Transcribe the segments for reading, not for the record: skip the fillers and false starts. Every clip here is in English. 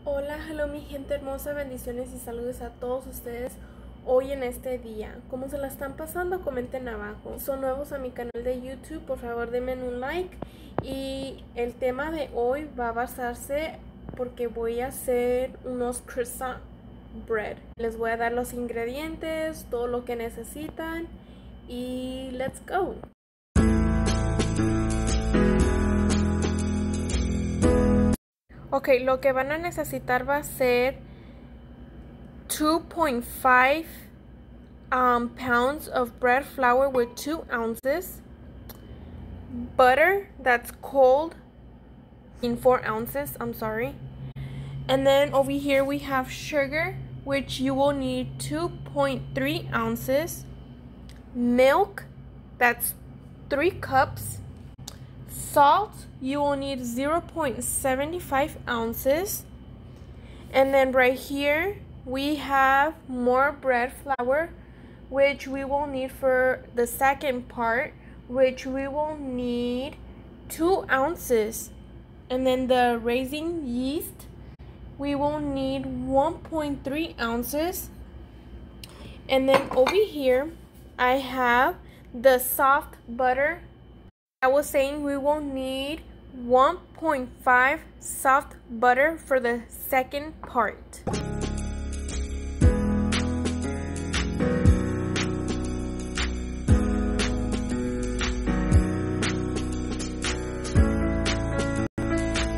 Hola, hello mi gente hermosa, bendiciones y saludos a todos ustedes hoy en este día. ¿Cómo se la están pasando? Comenten abajo. Si son nuevos a mi canal de YouTube, por favor denme un like. Y el tema de hoy va a basarse porque voy a hacer unos croissant bread. Les voy a dar los ingredientes, todo lo que necesitan y let's go. Ok, lo que van a necesitar va a ser 2.5 pounds of bread flour with 2 ounces, butter that's cold in 4 ounces, and then over here we have sugar, which you will need 2.3 ounces, milk, that's 3 cups, salt, you will need 0.75 ounces, and then right here we have more bread flour, which we will need for the second part, which we will need 2 ounces, and then the raising yeast, we will need 1.3 ounces, and then over here I have the soft butter. I was saying we will need 1.5 soft butter for the second part.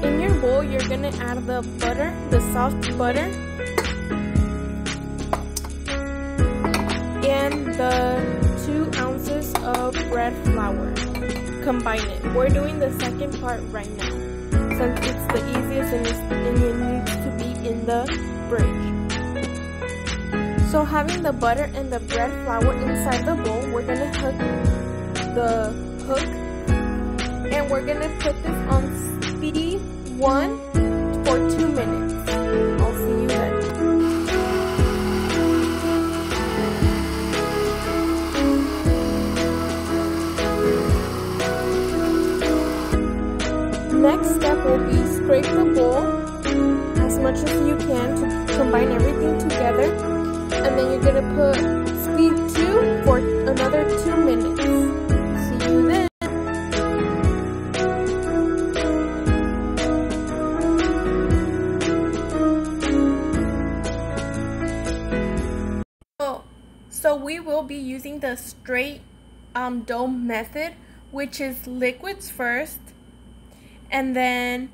In your bowl, you're gonna add the butter, the soft butter, and the 2 ounces of bread flour. Combine it. We're doing the second part right now since it's the easiest and it needs to be in the fridge. So having the butter and the bread flour inside the bowl, we're gonna hook the hook and we're gonna put this on speed 1 for 2 minutes. I'll see you then. Next step will be scrape the bowl as much as you can to combine everything together, and then you're gonna put speed 2 for another 2 minutes. See you then. So we will be using the straight dough method, which is liquids first, and then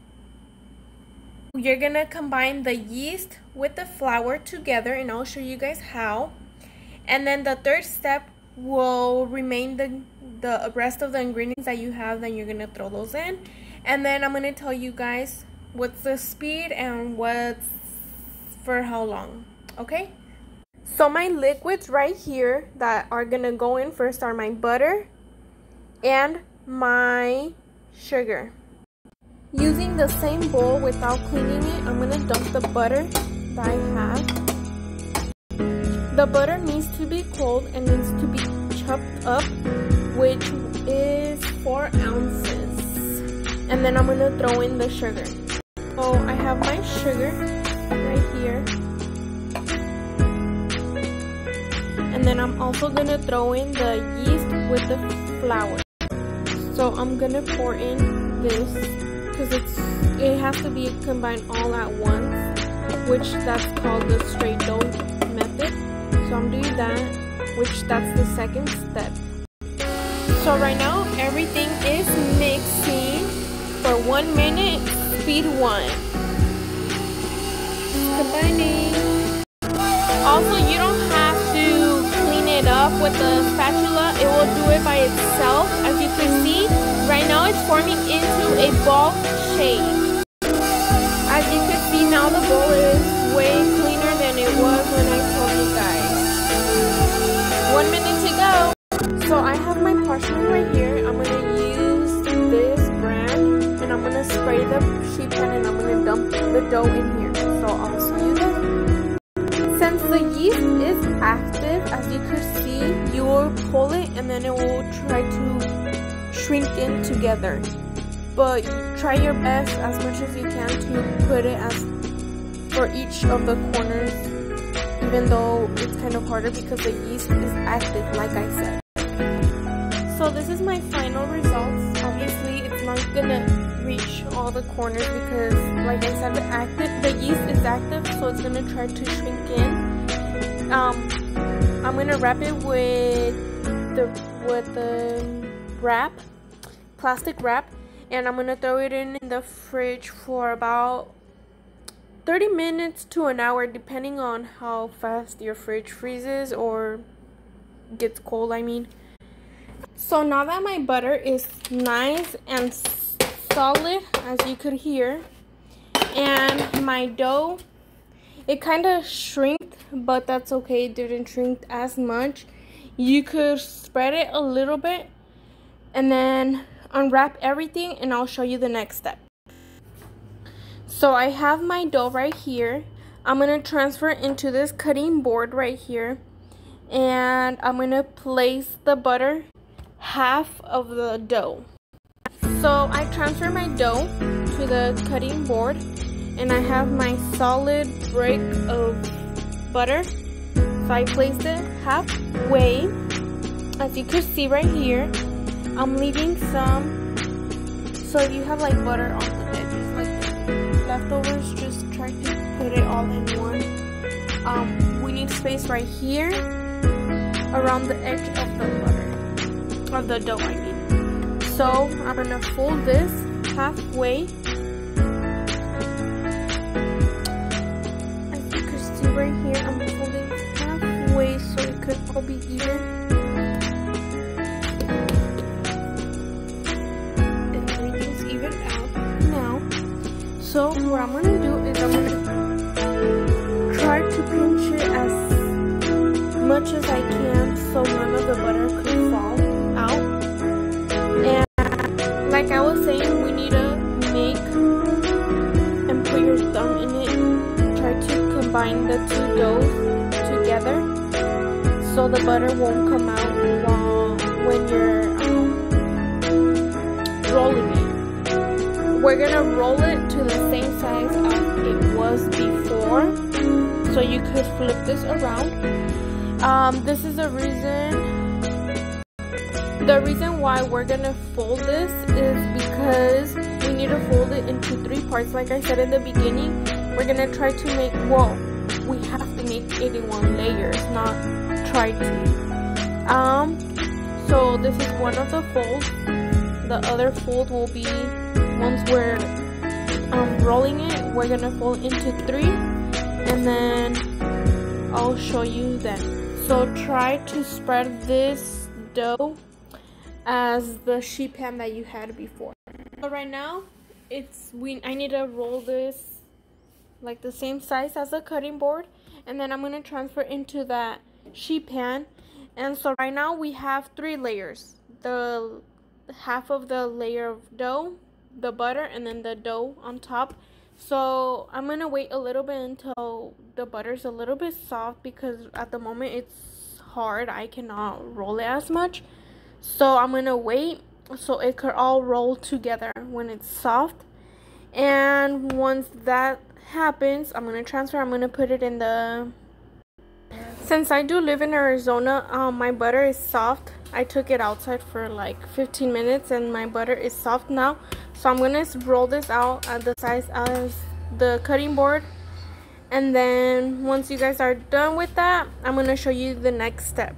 you're gonna combine the yeast with the flour together, and I'll show you guys how. And then the third step will remain the rest of the ingredients that you have, then you're gonna throw those in, and then I'm gonna tell you guys what's the speed and what's for how long. Okay, so my liquids right here that are gonna go in first are my butter and my sugar. Using the same bowl without cleaning it, I'm going to dump the butter that I have. The butter needs to be cold and needs to be chopped up, which is 4 ounces. And then I'm going to throw in the sugar. So I have my sugar right here. And then I'm also going to throw in the yeast with the flour. So I'm going to pour in this, because it has to be combined all at once, which that's called the straight dough method. So I'm doing that, which that's the second step. So right now everything is mixing for 1 minute, speed 1. Combining. Also, you don't have to clean it up with the spatula, it will do it by itself. As you can see, right now it's forming into a ball shape. As you can see now, the bowl is way cleaner than it was when I told you guys. 1 minute to go. So I have my parchment right here. I'm going to use this brand and I'm going to spray the sheet pan and I'm going to dump the dough in here. So I'll see you then. Since the yeast is active, as you can see, you will pull it and then it will try to shrink in together. But try your best as much as you can to put it as for each of the corners, even though it's kind of harder because the yeast is active, like I said. So this is my final results. Obviously, it's not gonna reach all the corners because, like I said, the yeast is active, so it's gonna try to shrink in. I'm gonna wrap it with the wrap, plastic wrap, and I'm gonna throw it in the fridge for about 30 minutes to an hour, depending on how fast your fridge freezes or gets cold, I mean. So now that my butter is nice and solid, as you could hear, and my dough, it kind of shrinked, but that's okay. It didn't shrink as much. You could spread it a little bit and then unwrap everything, and I'll show you the next step. So I have my dough right here. I'm going to transfer it into this cutting board right here, and I'm going to place the butter half of the dough. So I transfer my dough to the cutting board, and I have my solid brick of butter. So I placed it halfway. As you can see right here, I'm leaving some. So if you have like butter on the edges, like the leftovers, just try to put it all in one. We need space right here around the edge of the butter, of the dough, I mean. So I'm gonna fold this halfway. As you can see right here, I'm folding halfway so it could all be even. And everything's evened out now. So what I'm gonna do is I'm gonna try to pinch it as much as I can so none of the butter could fall out. And like I was saying, we need to make and put your thumb in it. Try to combine the two doughs together so the butter won't come out when you're rolling it. We're gonna roll it to the same size as it was before, so you could flip this around. This is the reason why we're gonna fold this is because we need to fold it into 3 parts. Like I said in the beginning, we're gonna try to make, well, we have to make it in 1 layers, not try to. So this is one of the folds. The other fold will be, once we're rolling it, we're gonna fold into 3, and then I'll show you then. So try to spread this dough as the sheet pan that you had before. So right now, I need to roll this like the same size as the cutting board, and then I'm gonna transfer into that sheet pan. And so right now we have 3 layers: the half of the layer of dough, the butter, and then the dough on top. So I'm gonna wait a little bit until the butter's a little bit soft, because at the moment it's hard. I cannot roll it as much. So I'm gonna wait so it could all roll together when it's soft. And once that happens, I'm gonna transfer. I'm gonna put it in the, since I do live in Arizona, my butter is soft. I took it outside for like 15 minutes and my butter is soft now. So I'm gonna roll this out at the size as the cutting board. And then once you guys are done with that, I'm gonna show you the next step.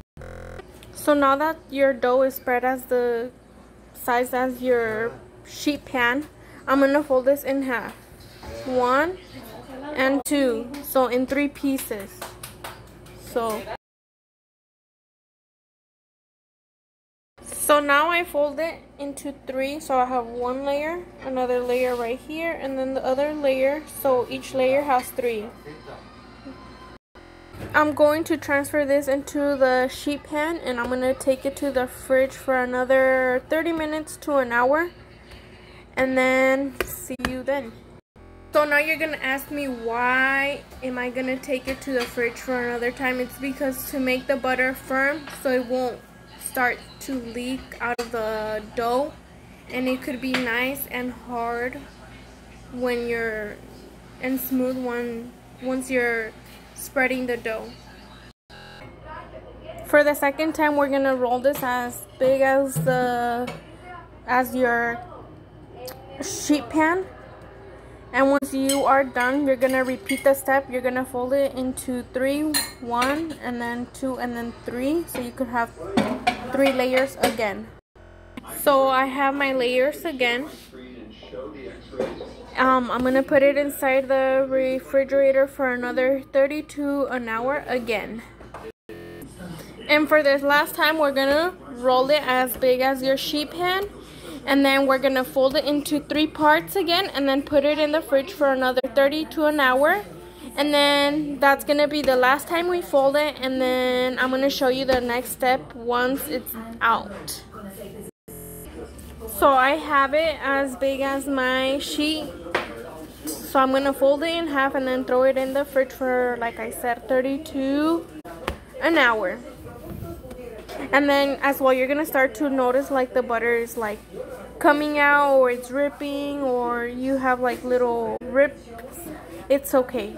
So now that your dough is spread as the size as your sheet pan, I'm gonna fold this in half. 1 and 2, so in 3 pieces. So now I fold it into 3, so I have 1 layer, another layer right here, and then the other layer, so each layer has 3. I'm going to transfer this into the sheet pan, and I'm going to take it to the fridge for another 30 minutes to an hour, and then see you then. So now you're going to ask me, why am I going to take it to the fridge for another time? It's because to make the butter firm so it won't start to leak out of the dough, and it could be nice and hard when you're, and smooth once you're spreading the dough. For the second time, we're gonna roll this as big as your sheet pan. And once you are done, you're gonna repeat the step. You're gonna fold it into 3, 1, and then 2, and then 3, so you could have 3 layers again. So I have my layers again. I'm gonna put it inside the refrigerator for another 30 to an hour again. And for this last time, we're gonna roll it as big as your sheet pan, and then we're gonna fold it into 3 parts again, and then put it in the fridge for another 30 to an hour. And then that's gonna be the last time we fold it, and then I'm gonna show you the next step once it's out. So I have it as big as my sheet, so I'm gonna fold it in half and then throw it in the fridge for, like I said, 30 to an hour. And then as well, you're gonna start to notice like the butter is like coming out, or it's dripping, or you have like little rips. It's okay.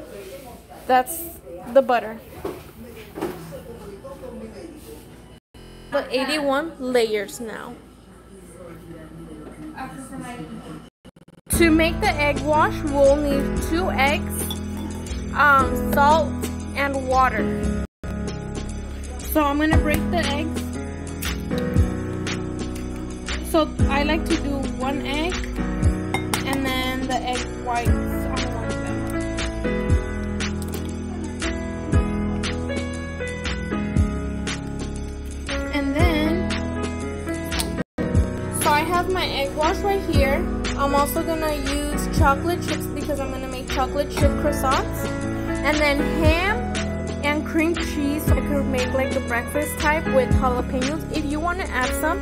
That's the butter. But 81 layers now. To make the egg wash, we'll need 2 eggs, salt, and water. So I'm gonna break the eggs. So I like to do 1 egg and then the egg whites on one of them. And then, so I have my egg wash right here. I'm also gonna use chocolate chips because I'm gonna make chocolate chip croissants. And then ham and cream cheese, so I could make like a breakfast type with jalapenos if you want to add some.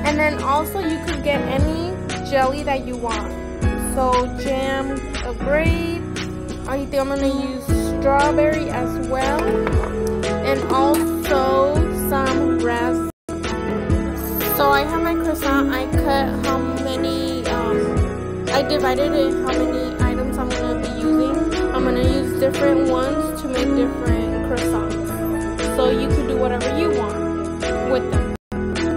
And then also you could get any jelly that you want. So jam of grape, I think I'm gonna use strawberry as well, and also some raspberry. So I have my croissant. I cut how many, I divided it how many items I'm gonna be using. I'm gonna use different ones to make different croissants, so you can do whatever you want with them.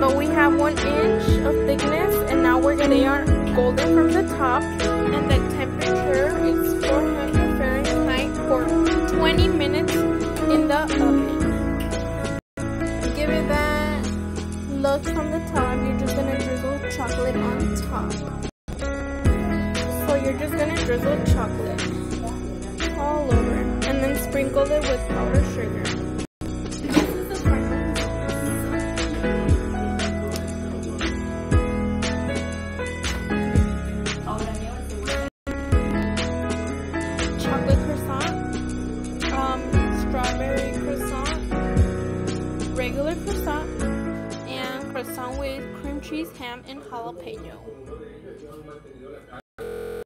But we have 1 inch of thickness, and now they are golden from the top, and the temperature is 400 Fahrenheit for 20 minutes in the oven. Give it that look from the top. You're just gonna drizzle chocolate on top. So you're just gonna drizzle chocolate all over, and then sprinkle it with powdered sugar. This is the final chocolate croissant, strawberry croissant, regular croissant, and croissant with cream cheese, ham, and jalapeno.